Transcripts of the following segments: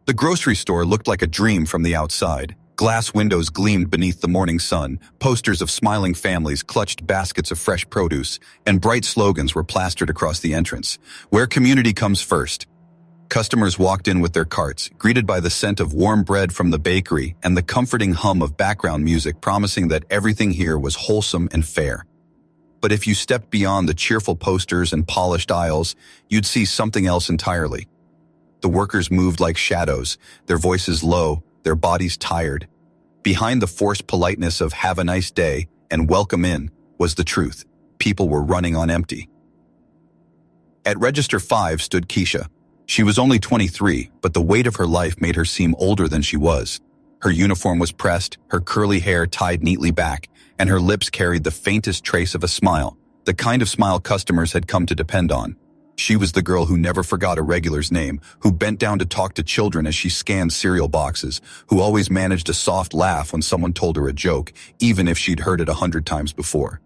The grocery store looked like a dream from the outside. Glass windows gleamed beneath the morning sun, posters of smiling families clutched baskets of fresh produce, and bright slogans were plastered across the entrance. Where community comes first. Customers walked in with their carts, greeted by the scent of warm bread from the bakery and the comforting hum of background music promising that everything here was wholesome and fair. But if you stepped beyond the cheerful posters and polished aisles, you'd see something else entirely. The workers moved like shadows, their voices low, their bodies tired. Behind the forced politeness of "have a nice day" and "welcome in" was the truth. People were running on empty. At Register 5 stood Keisha. She was only 23, but the weight of her life made her seem older than she was. Her uniform was pressed, her curly hair tied neatly back, and her lips carried the faintest trace of a smile, the kind of smile customers had come to depend on. She was the girl who never forgot a regular's name, who bent down to talk to children as she scanned cereal boxes, who always managed a soft laugh when someone told her a joke, even if she'd heard it 100 times before.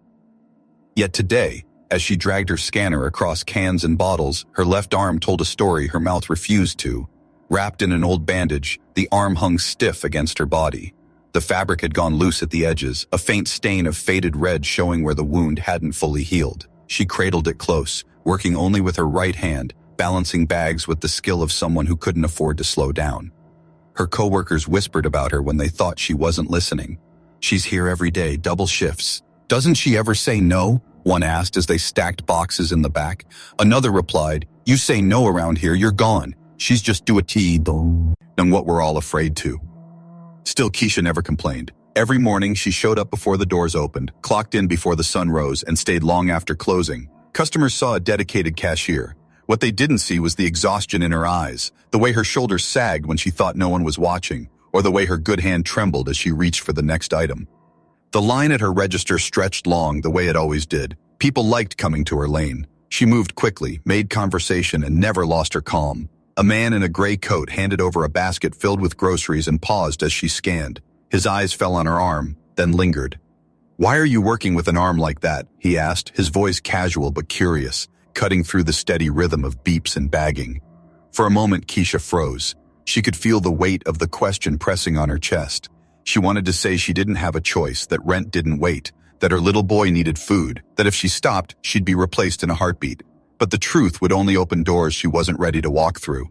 Yet today, as she dragged her scanner across cans and bottles, her left arm told a story her mouth refused to. Wrapped in an old bandage, the arm hung stiff against her body. The fabric had gone loose at the edges, a faint stain of faded red showing where the wound hadn't fully healed. She cradled it close, working only with her right hand, balancing bags with the skill of someone who couldn't afford to slow down. Her coworkers whispered about her when they thought she wasn't listening. "She's here every day, double shifts. Doesn't she ever say no?" one asked as they stacked boxes in the back. Another replied, "You say no around here, you're gone. She's just do a tea, though." And what we're all afraid to. Still, Keisha never complained. Every morning, she showed up before the doors opened, clocked in before the sun rose, and stayed long after closing. Customers saw a dedicated cashier. What they didn't see was the exhaustion in her eyes, the way her shoulders sagged when she thought no one was watching, or the way her good hand trembled as she reached for the next item. The line at her register stretched long the way it always did. People liked coming to her lane. She moved quickly, made conversation, and never lost her calm. A man in a gray coat handed over a basket filled with groceries and paused as she scanned. His eyes fell on her arm, then lingered. "Why are you working with an arm like that?" he asked, his voice casual but curious, cutting through the steady rhythm of beeps and bagging. For a moment, Keisha froze. She could feel the weight of the question pressing on her chest. She wanted to say she didn't have a choice, that rent didn't wait, that her little boy needed food, that if she stopped, she'd be replaced in a heartbeat. But the truth would only open doors she wasn't ready to walk through.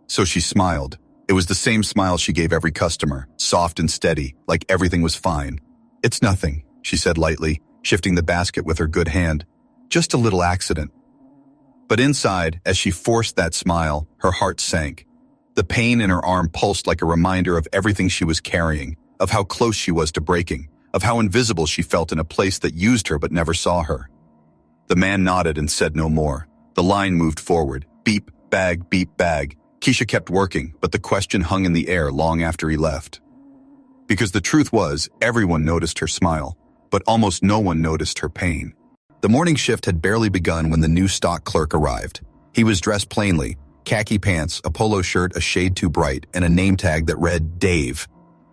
So she smiled. It was the same smile she gave every customer, soft and steady, like everything was fine. "It's nothing," she said lightly, shifting the basket with her good hand. "Just a little accident." But inside, as she forced that smile, her heart sank. The pain in her arm pulsed like a reminder of everything she was carrying, of how close she was to breaking, of how invisible she felt in a place that used her but never saw her. The man nodded and said no more. The line moved forward. Beep, bag, beep, bag. Keisha kept working, but the question hung in the air long after he left. Because the truth was, everyone noticed her smile, but almost no one noticed her pain. The morning shift had barely begun when the new stock clerk arrived. He was dressed plainly, khaki pants, a polo shirt a shade too bright, and a name tag that read Dave.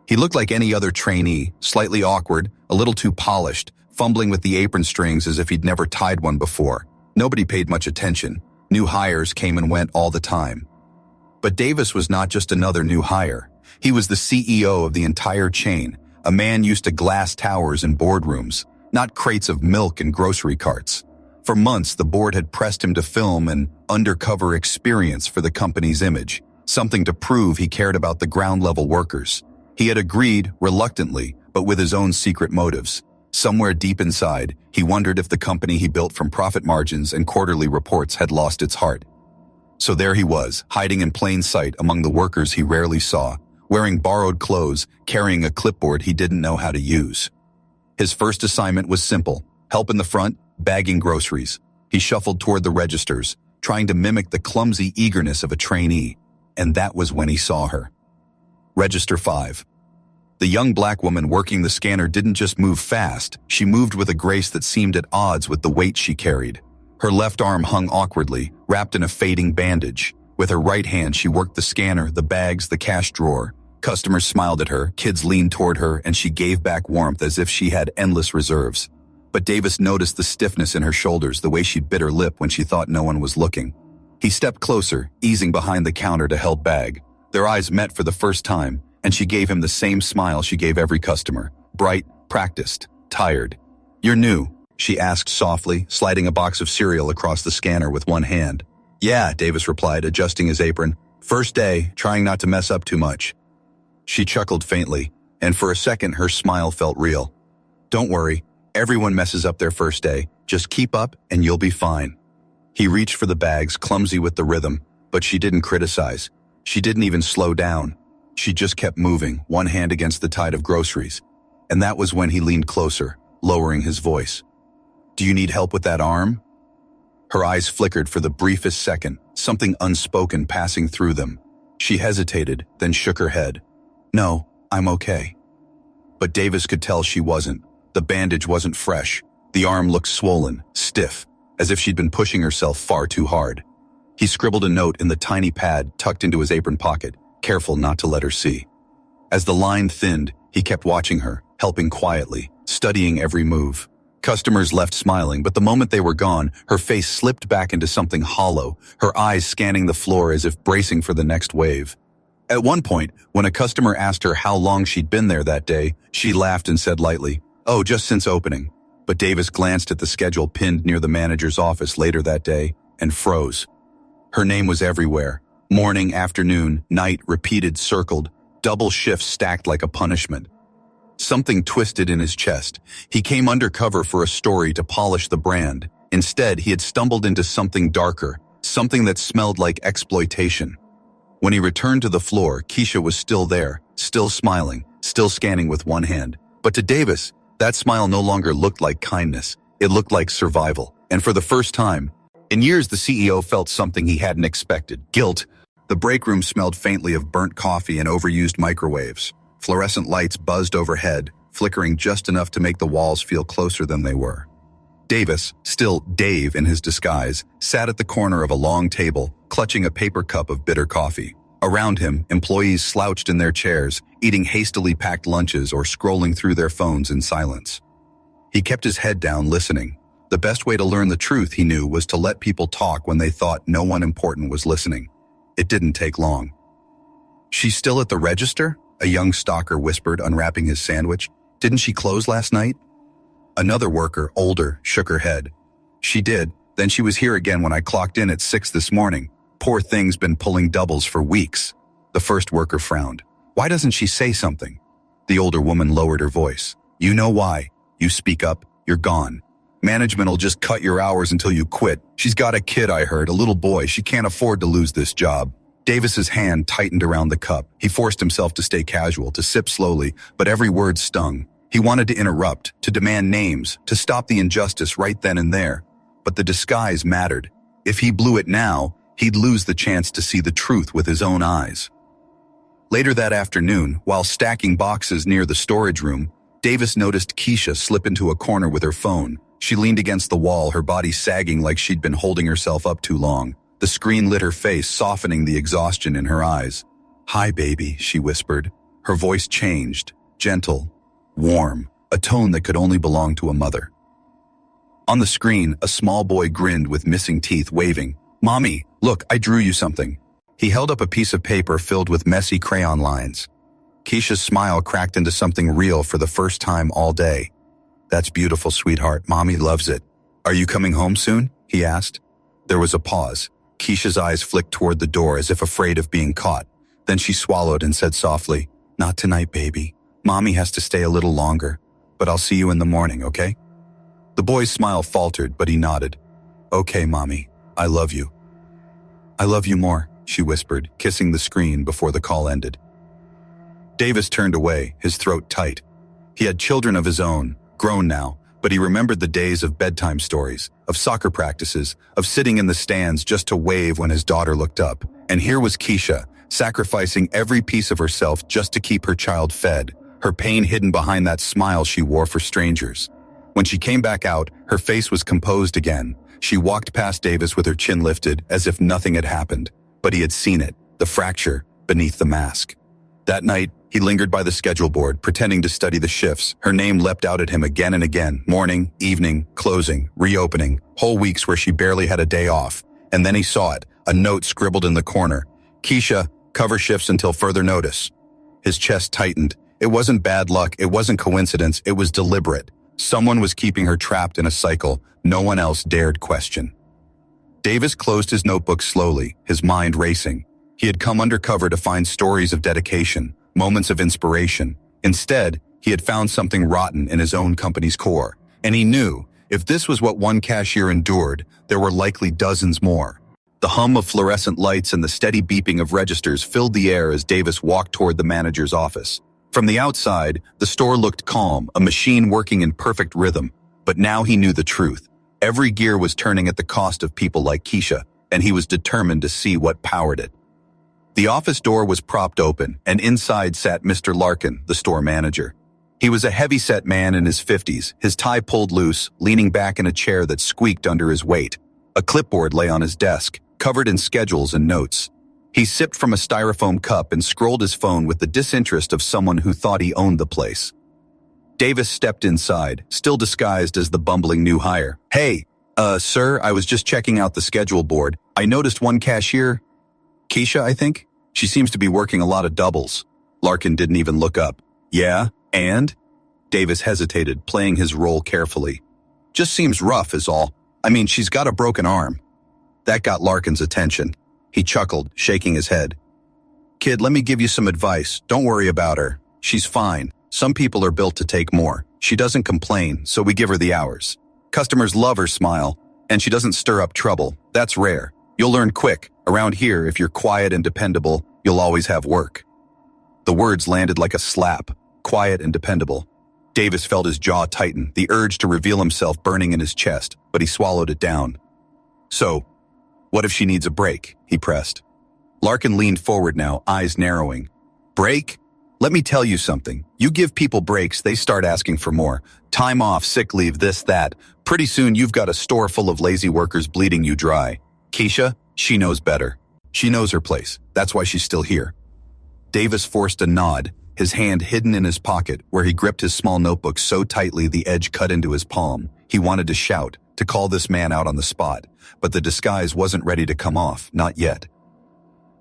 He looked like any other trainee, slightly awkward, a little too polished, fumbling with the apron strings as if he'd never tied one before. Nobody paid much attention. New hires came and went all the time. But Davis was not just another new hire. He was the CEO of the entire chain, a man used to glass towers and boardrooms, not crates of milk and grocery carts. For months, the board had pressed him to film an undercover experience for the company's image, something to prove he cared about the ground-level workers. He had agreed, reluctantly, but with his own secret motives. Somewhere deep inside, he wondered if the company he built from profit margins and quarterly reports had lost its heart. So there he was, hiding in plain sight among the workers he rarely saw, wearing borrowed clothes, carrying a clipboard he didn't know how to use. His first assignment was simple: help in the front, bagging groceries. He shuffled toward the registers, trying to mimic the clumsy eagerness of a trainee, and that was when he saw her. Register 5. The young black woman working the scanner didn't just move fast, she moved with a grace that seemed at odds with the weight she carried. Her left arm hung awkwardly, wrapped in a fading bandage. With her right hand, she worked the scanner, the bags, the cash drawer. Customers smiled at her, kids leaned toward her, and she gave back warmth as if she had endless reserves. But Davis noticed the stiffness in her shoulders, the way she bit her lip when she thought no one was looking. He stepped closer, easing behind the counter to help bag. Their eyes met for the first time, and she gave him the same smile she gave every customer. Bright, practiced, tired. "You're new?" she asked softly, sliding a box of cereal across the scanner with one hand. "Yeah," Davis replied, adjusting his apron. "First day, trying not to mess up too much." She chuckled faintly, and for a second her smile felt real. "Don't worry, everyone messes up their first day. Just keep up and you'll be fine." He reached for the bags, clumsy with the rhythm, but she didn't criticize. She didn't even slow down. She just kept moving, one hand against the tide of groceries. And that was when he leaned closer, lowering his voice. "Do you need help with that arm?" Her eyes flickered for the briefest second, something unspoken passing through them. She hesitated, then shook her head. "No, I'm okay." But Davis could tell she wasn't. The bandage wasn't fresh. The arm looked swollen, stiff, as if she'd been pushing herself far too hard. He scribbled a note in the tiny pad tucked into his apron pocket, careful not to let her see. As the line thinned, he kept watching her, helping quietly, studying every move. Customers left smiling, but the moment they were gone, her face slipped back into something hollow, her eyes scanning the floor as if bracing for the next wave. At one point, when a customer asked her how long she'd been there that day, she laughed and said lightly, "Oh, just since opening." But Davis glanced at the schedule pinned near the manager's office later that day and froze. Her name was everywhere. Morning, afternoon, night, repeated, circled, double shifts stacked like a punishment. Something twisted in his chest. He came undercover for a story to polish the brand. Instead, he had stumbled into something darker, something that smelled like exploitation. When he returned to the floor, Keisha was still there, still smiling, still scanning with one hand. But to Davis, that smile no longer looked like kindness. It looked like survival. And for the first time in years, the CEO felt something he hadn't expected. Guilt. The break room smelled faintly of burnt coffee and overused microwaves. Fluorescent lights buzzed overhead, flickering just enough to make the walls feel closer than they were. Davis, still Dave in his disguise, sat at the corner of a long table, clutching a paper cup of bitter coffee. Around him, employees slouched in their chairs, eating hastily packed lunches or scrolling through their phones in silence. He kept his head down, listening. The best way to learn the truth, he knew, was to let people talk when they thought no one important was listening. It didn't take long. "She's still at the register?" a young stalker whispered, unwrapping his sandwich. "Didn't she close last night?" Another worker, older, shook her head. "She did. Then she was here again when I clocked in at 6 this morning. Poor thing's been pulling doubles for weeks." The first worker frowned. "Why doesn't she say something?" The older woman lowered her voice. "You know why. You speak up, you're gone. Management'll just cut your hours until you quit. She's got a kid, I heard, a little boy. She can't afford to lose this job." Davis's hand tightened around the cup. He forced himself to stay casual, to sip slowly, but every word stung. He wanted to interrupt, to demand names, to stop the injustice right then and there. But the disguise mattered. If he blew it now, he'd lose the chance to see the truth with his own eyes. Later that afternoon, while stacking boxes near the storage room, Davis noticed Keisha slip into a corner with her phone. She leaned against the wall, her body sagging like she'd been holding herself up too long. The screen lit her face, softening the exhaustion in her eyes. "Hi, baby," she whispered. Her voice changed, gentle, warm, a tone that could only belong to a mother. On the screen, a small boy grinned with missing teeth, waving. "Mommy, look, I drew you something." He held up a piece of paper filled with messy crayon lines. Keisha's smile cracked into something real for the first time all day. "That's beautiful, sweetheart. Mommy loves it." "Are you coming home soon?" he asked. There was a pause. Keisha's eyes flicked toward the door as if afraid of being caught. Then she swallowed and said softly, "Not tonight, baby. Mommy has to stay a little longer, but I'll see you in the morning, okay?" The boy's smile faltered, but he nodded. "Okay, Mommy. I love you." "I love you more," she whispered, kissing the screen before the call ended. Davis turned away, his throat tight. He had children of his own, grown now, but he remembered the days of bedtime stories, of soccer practices, of sitting in the stands just to wave when his daughter looked up. And here was Keisha, sacrificing every piece of herself just to keep her child fed, her pain hidden behind that smile she wore for strangers. When she came back out, her face was composed again. She walked past Davis with her chin lifted, as if nothing had happened. But he had seen it, the fracture beneath the mask. That night, he lingered by the schedule board, pretending to study the shifts. Her name leapt out at him again and again. Morning, evening, closing, reopening. Whole weeks where she barely had a day off. And then he saw it, a note scribbled in the corner. "Keisha, Cover shifts until further notice. His chest tightened. It wasn't bad luck, it wasn't coincidence, it was deliberate. Someone was keeping her trapped in a cycle no one else dared question. Davis closed his notebook slowly, his mind racing. He had come undercover to find stories of dedication, moments of inspiration. Instead, he had found something rotten in his own company's core. And he knew, if this was what one cashier endured, there were likely dozens more. The hum of fluorescent lights and the steady beeping of registers filled the air as Davis walked toward the manager's office. From the outside, the store looked calm, a machine working in perfect rhythm. But now he knew the truth. Every gear was turning at the cost of people like Keisha, and he was determined to see what powered it. The office door was propped open, and inside sat Mr. Larkin, the store manager. He was a heavy-set man in his 50s, his tie pulled loose, leaning back in a chair that squeaked under his weight. A clipboard lay on his desk, covered in schedules and notes. He sipped from a styrofoam cup and scrolled his phone with the disinterest of someone who thought he owned the place. Davis stepped inside, still disguised as the bumbling new hire. "Hey, sir, I was just checking out the schedule board. I noticed one cashier, Keisha, I think. She seems to be working a lot of doubles." Larkin didn't even look up. "Yeah, and?" Davis hesitated, playing his role carefully. "Just seems rough is all. I mean, she's got a broken arm." That got Larkin's attention. He chuckled, shaking his head. "Kid, let me give you some advice. Don't worry about her. She's fine. Some people are built to take more. She doesn't complain, so we give her the hours. Customers love her smile, and she doesn't stir up trouble. That's rare. You'll learn quick. Around here, if you're quiet and dependable, you'll always have work." The words landed like a slap. Quiet and dependable. Davis felt his jaw tighten, the urge to reveal himself burning in his chest, but he swallowed it down. "So, what if she needs a break?" he pressed. Larkin leaned forward now, eyes narrowing. "Break? Let me tell you something. You give people breaks, they start asking for more. Time off, sick leave, this, that. Pretty soon you've got a store full of lazy workers bleeding you dry. Keisha, she knows better. She knows her place. That's why she's still here." Davis forced a nod, his hand hidden in his pocket where he gripped his small notebook so tightly the edge cut into his palm. He wanted to shout, to call this man out on the spot, but the disguise wasn't ready to come off, not yet.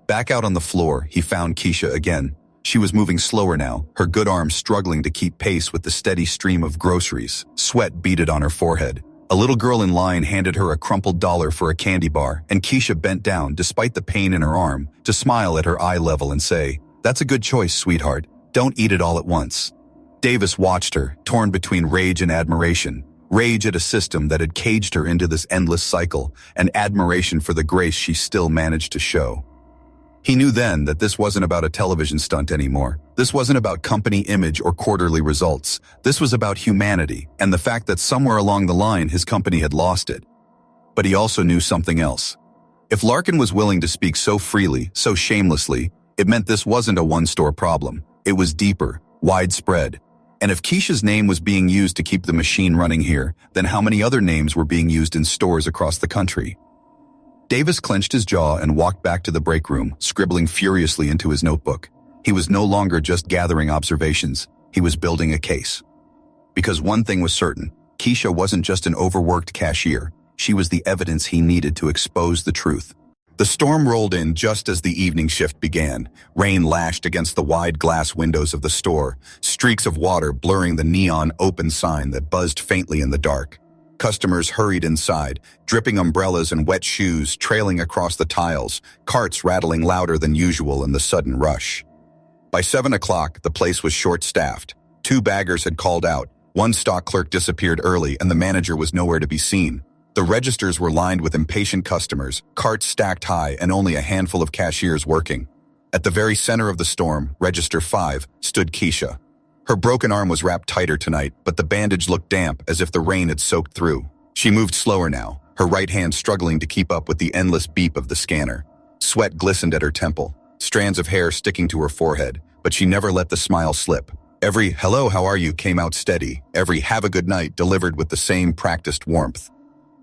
Back out on the floor, he found Keisha again. She was moving slower now, her good arm struggling to keep pace with the steady stream of groceries. Sweat beaded on her forehead. A little girl in line handed her a crumpled dollar for a candy bar, and Keisha bent down, despite the pain in her arm, to smile at her eye level and say, "That's a good choice, sweetheart. Don't eat it all at once." Davis watched her, torn between rage and admiration. Rage at a system that had caged her into this endless cycle, and admiration for the grace she still managed to show. He knew then that this wasn't about a television stunt anymore. This wasn't about company image or quarterly results. This was about humanity, and the fact that somewhere along the line his company had lost it. But he also knew something else. If Larkin was willing to speak so freely, so shamelessly, it meant this wasn't a one-store problem. It was deeper, widespread. And if Keisha's name was being used to keep the machine running here, then how many other names were being used in stores across the country? Davis clenched his jaw and walked back to the break room, scribbling furiously into his notebook. He was no longer just gathering observations. He was building a case. Because one thing was certain, Keisha wasn't just an overworked cashier. She was the evidence he needed to expose the truth. The storm rolled in just as the evening shift began. Rain lashed against the wide glass windows of the store, streaks of water blurring the neon open sign that buzzed faintly in the dark. Customers hurried inside, dripping umbrellas and wet shoes trailing across the tiles, carts rattling louder than usual in the sudden rush. By 7 o'clock, the place was short-staffed. 2 baggers had called out, 1 stock clerk disappeared early, and the manager was nowhere to be seen. The registers were lined with impatient customers, carts stacked high, and only a handful of cashiers working. At the very center of the storm, Register 5, stood Keisha. Her broken arm was wrapped tighter tonight, but the bandage looked damp, as if the rain had soaked through. She moved slower now, her right hand struggling to keep up with the endless beep of the scanner. Sweat glistened at her temple, strands of hair sticking to her forehead, but she never let the smile slip. Every "hello, how are you" came out steady, every "have a good night" delivered with the same practiced warmth.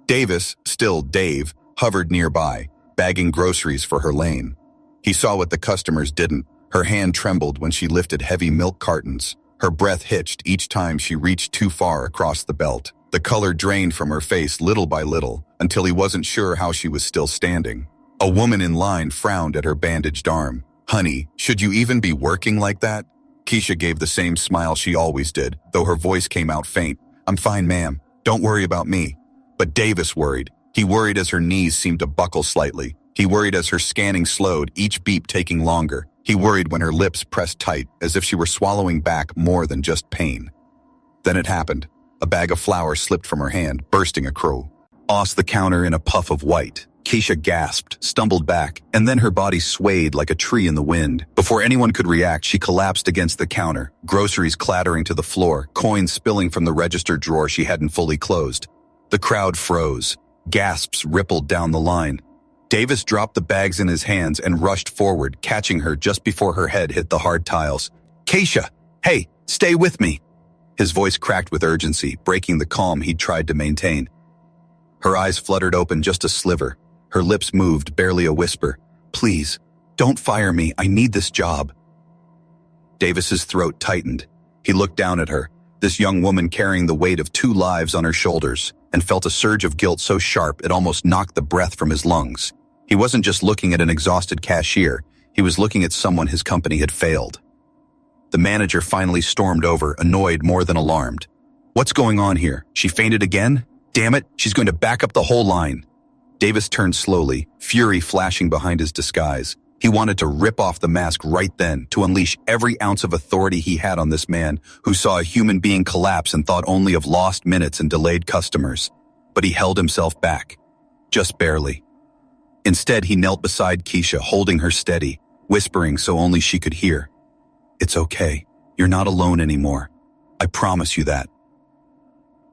Davis, still Dave, hovered nearby, bagging groceries for her lane. He saw what the customers didn't. Her hand trembled when she lifted heavy milk cartons. Her breath hitched each time she reached too far across the belt. The color drained from her face little by little, until he wasn't sure how she was still standing. A woman in line frowned at her bandaged arm. Honey, should you even be working like that? Keisha gave the same smile she always did, though her voice came out faint. I'm fine, ma'am. Don't worry about me. But Davis worried. He worried as her knees seemed to buckle slightly. He worried as her scanning slowed, each beep taking longer. He worried when her lips pressed tight, as if she were swallowing back more than just pain. Then it happened. A bag of flour slipped from her hand, bursting across the counter in a puff of white. Keisha gasped, stumbled back, and then her body swayed like a tree in the wind. Before anyone could react, she collapsed against the counter, groceries clattering to the floor, coins spilling from the register drawer she hadn't fully closed. The crowd froze. Gasps rippled down the line. Davis dropped the bags in his hands and rushed forward, catching her just before her head hit the hard tiles. Keisha! Hey, stay with me! His voice cracked with urgency, breaking the calm he'd tried to maintain. Her eyes fluttered open just a sliver. Her lips moved, barely a whisper. Please, don't fire me. I need this job. Davis's throat tightened. He looked down at her, this young woman carrying the weight of 2 lives on her shoulders, and felt a surge of guilt so sharp it almost knocked the breath from his lungs. He wasn't just looking at an exhausted cashier. He was looking at someone his company had failed. The manager finally stormed over, annoyed more than alarmed. What's going on here? She fainted again? Damn it, she's going to back up the whole line. Davis turned slowly, fury flashing behind his disguise. He wanted to rip off the mask right then, to unleash every ounce of authority he had on this man who saw a human being collapse and thought only of lost minutes and delayed customers. But he held himself back. Just barely. Instead, he knelt beside Keisha, holding her steady, whispering so only she could hear. It's okay. You're not alone anymore. I promise you that.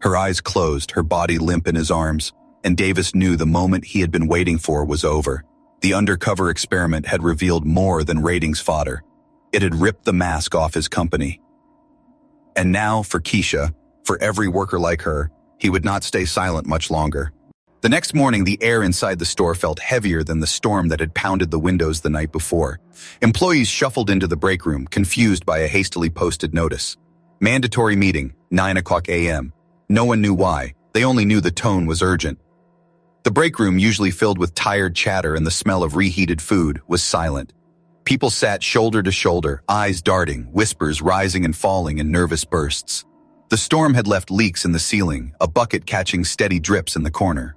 Her eyes closed, her body limp in his arms, and Davis knew the moment he had been waiting for was over. The undercover experiment had revealed more than ratings fodder. It had ripped the mask off his company. And now, for Keisha, for every worker like her, he would not stay silent much longer. The next morning, the air inside the store felt heavier than the storm that had pounded the windows the night before. Employees shuffled into the break room, confused by a hastily posted notice. Mandatory meeting, 9 o'clock a.m. No one knew why. They only knew the tone was urgent. The break room, usually filled with tired chatter and the smell of reheated food, was silent. People sat shoulder to shoulder, eyes darting, whispers rising and falling in nervous bursts. The storm had left leaks in the ceiling, a bucket catching steady drips in the corner.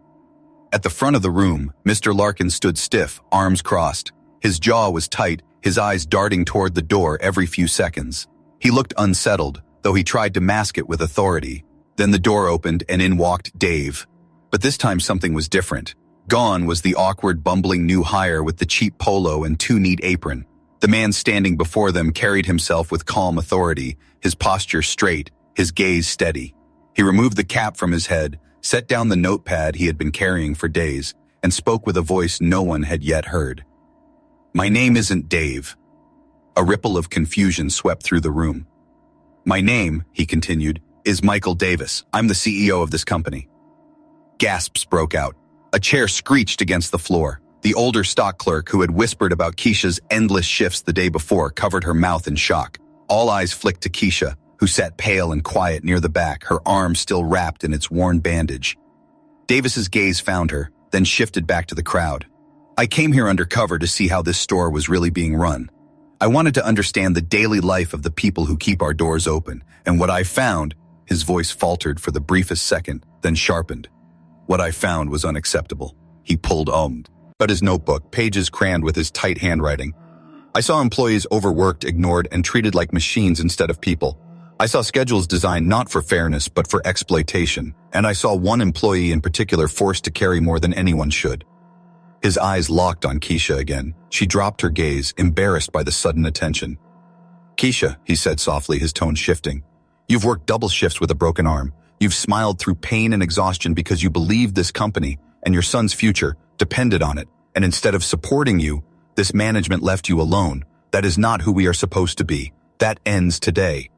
At the front of the room, Mr. Larkin stood stiff, arms crossed. His jaw was tight, his eyes darting toward the door every few seconds. He looked unsettled, though he tried to mask it with authority. Then the door opened and in walked Dave. But this time something was different. Gone was the awkward, bumbling new hire with the cheap polo and too neat apron. The man standing before them carried himself with calm authority, his posture straight, his gaze steady. He removed the cap from his head, set down the notepad he had been carrying for days, and spoke with a voice no one had yet heard. My name isn't Dave. A ripple of confusion swept through the room. My name, he continued, is Michael Davis. I'm the CEO of this company. Gasps broke out. A chair screeched against the floor. The older stock clerk who had whispered about Keisha's endless shifts the day before covered her mouth in shock. All eyes flicked to Keisha, who sat pale and quiet near the back, her arm still wrapped in its worn bandage. Davis's gaze found her, then shifted back to the crowd. I came here undercover to see how this store was really being run. I wanted to understand the daily life of the people who keep our doors open, and what I found, his voice faltered for the briefest second, then sharpened. What I found was unacceptable. He pulled out his notebook, pages crammed with his tight handwriting. I saw employees overworked, ignored, and treated like machines instead of people. I saw schedules designed not for fairness, but for exploitation. And I saw one employee in particular forced to carry more than anyone should. His eyes locked on Keisha again. She dropped her gaze, embarrassed by the sudden attention. Keisha, he said softly, his tone shifting. You've worked double shifts with a broken arm. You've smiled through pain and exhaustion because you believed this company and your son's future depended on it. And instead of supporting you, this management left you alone. That is not who we are supposed to be. That ends today.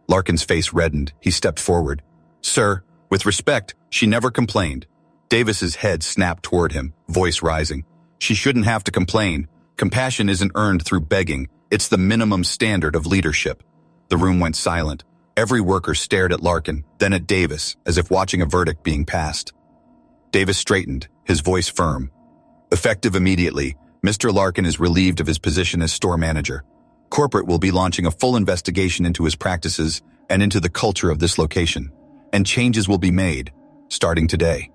Larkin's face reddened. He stepped forward. Sir, with respect, she never complained. Davis's head snapped toward him, voice rising. She shouldn't have to complain. Compassion isn't earned through begging. It's the minimum standard of leadership. The room went silent. Every worker stared at Larkin, then at Davis, as if watching a verdict being passed. Davis straightened, his voice firm. Effective immediately, Mr. Larkin is relieved of his position as store manager. Corporate will be launching a full investigation into his practices and into the culture of this location, and changes will be made, starting today.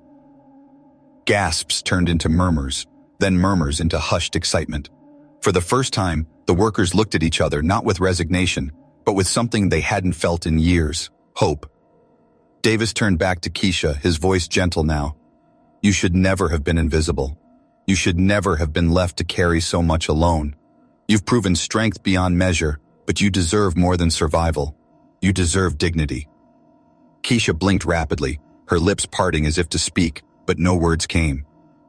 Gasps turned into murmurs, then murmurs into hushed excitement. For the first time, the workers looked at each other not with resignation, but with something they hadn't felt in years: hope. Davis turned back to Keisha, his voice gentle now. You should never have been invisible. You should never have been left to carry so much alone. You've proven strength beyond measure, but you deserve more than survival. You deserve dignity. Keisha blinked rapidly, her lips parting as if to speak, but no words came.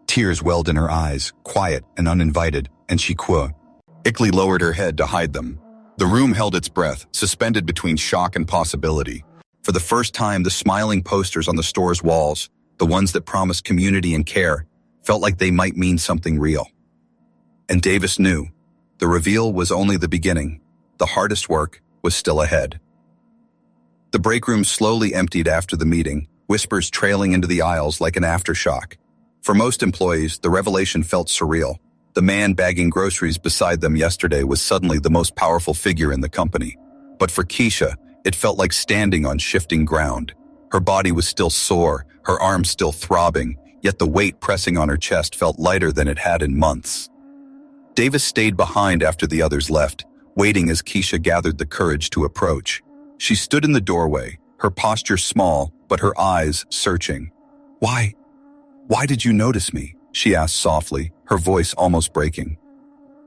Tears welled in her eyes, quiet and uninvited, and she quickly lowered her head to hide them. The room held its breath, suspended between shock and possibility. For the first time, the smiling posters on the store's walls, the ones that promised community and care, felt like they might mean something real. And Davis knew. The reveal was only the beginning. The hardest work was still ahead. The break room slowly emptied after the meeting, whispers trailing into the aisles like an aftershock. For most employees, the revelation felt surreal. The man bagging groceries beside them yesterday was suddenly the most powerful figure in the company. But for Keisha, it felt like standing on shifting ground. Her body was still sore, her arms still throbbing, yet the weight pressing on her chest felt lighter than it had in months. Davis stayed behind after the others left, waiting as Keisha gathered the courage to approach. She stood in the doorway, her posture small, but her eyes searching. Why did you notice me?" she asked softly, her voice almost breaking.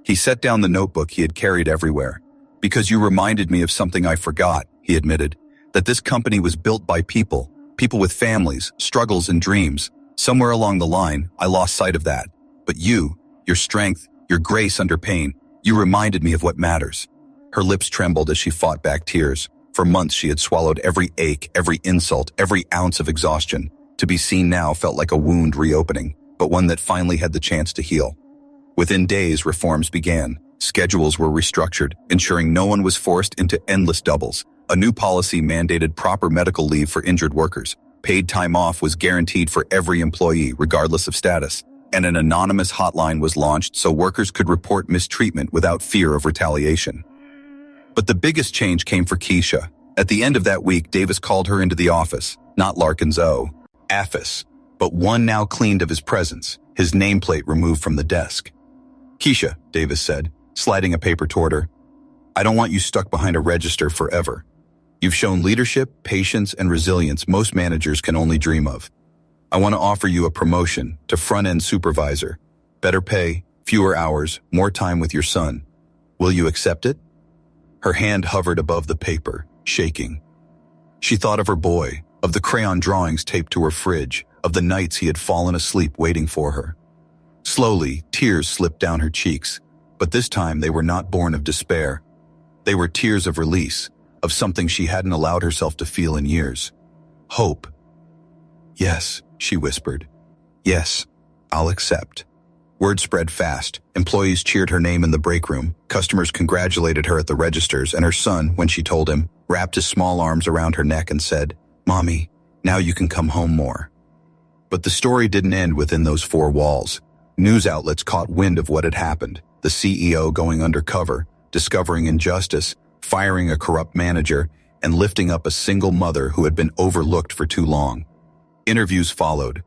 He set down the notebook he had carried everywhere. "Because you reminded me of something I forgot," he admitted, "that this company was built by people with families, struggles, and dreams. Somewhere along the line, I lost sight of that. But you, your strength, your grace under pain, you reminded me of what matters." Her lips trembled as she fought back tears. For months she had swallowed every ache, every insult, every ounce of exhaustion. To be seen now felt like a wound reopening, but one that finally had the chance to heal. Within days, reforms began. Schedules were restructured, ensuring no one was forced into endless doubles. A new policy mandated proper medical leave for injured workers. Paid time off was guaranteed for every employee, regardless of status. And an anonymous hotline was launched so workers could report mistreatment without fear of retaliation. But the biggest change came for Keisha. At the end of that week, Davis called her into the office, not Larkin's office, but one now cleaned of his presence, his nameplate removed from the desk. "Keisha," Davis said, sliding a paper toward her, "I don't want you stuck behind a register forever. You've shown leadership, patience, and resilience most managers can only dream of. I want to offer you a promotion to front-end supervisor. Better pay, fewer hours, more time with your son. Will you accept it?" Her hand hovered above the paper, shaking. She thought of her boy, of the crayon drawings taped to her fridge, of the nights he had fallen asleep waiting for her. Slowly, tears slipped down her cheeks, but this time they were not born of despair. They were tears of release, of something she hadn't allowed herself to feel in years. Hope. "Yes," she whispered. "Yes, I'll accept." Word spread fast. Employees cheered her name in the break room. Customers congratulated her at the registers, and her son, when she told him, wrapped his small arms around her neck and said, "Mommy, now you can come home more." But the story didn't end within those four walls. News outlets caught wind of what had happened. The CEO going undercover, discovering injustice, firing a corrupt manager, and lifting up a single mother who had been overlooked for too long. Interviews followed.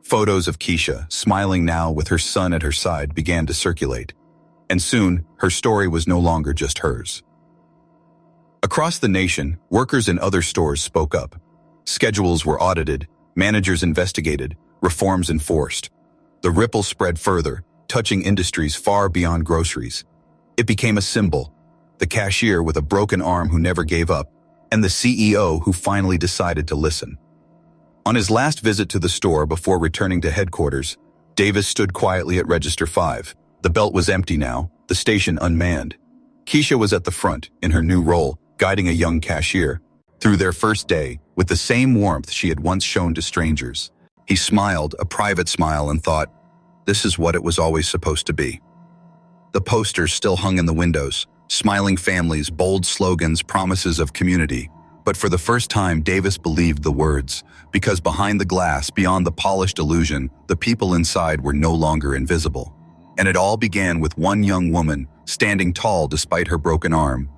Photos of Keisha, smiling now with her son at her side, began to circulate. And soon, her story was no longer just hers. Across the nation, workers in other stores spoke up. Schedules were audited, managers investigated, reforms enforced. The ripple spread further, touching industries far beyond groceries. It became a symbol: the cashier with a broken arm who never gave up, and the CEO who finally decided to listen. On his last visit to the store before returning to headquarters, Davis stood quietly at Register 5. The belt was empty now, the station unmanned. Keisha was at the front, in her new role, guiding a young cashier through their first day with the same warmth she had once shown to strangers. He smiled, a private smile, and thought, this is what it was always supposed to be. The posters still hung in the windows, smiling families, bold slogans, promises of community. But for the first time, Davis believed the words, because behind the glass, beyond the polished illusion, the people inside were no longer invisible. And it all began with one young woman, standing tall despite her broken arm,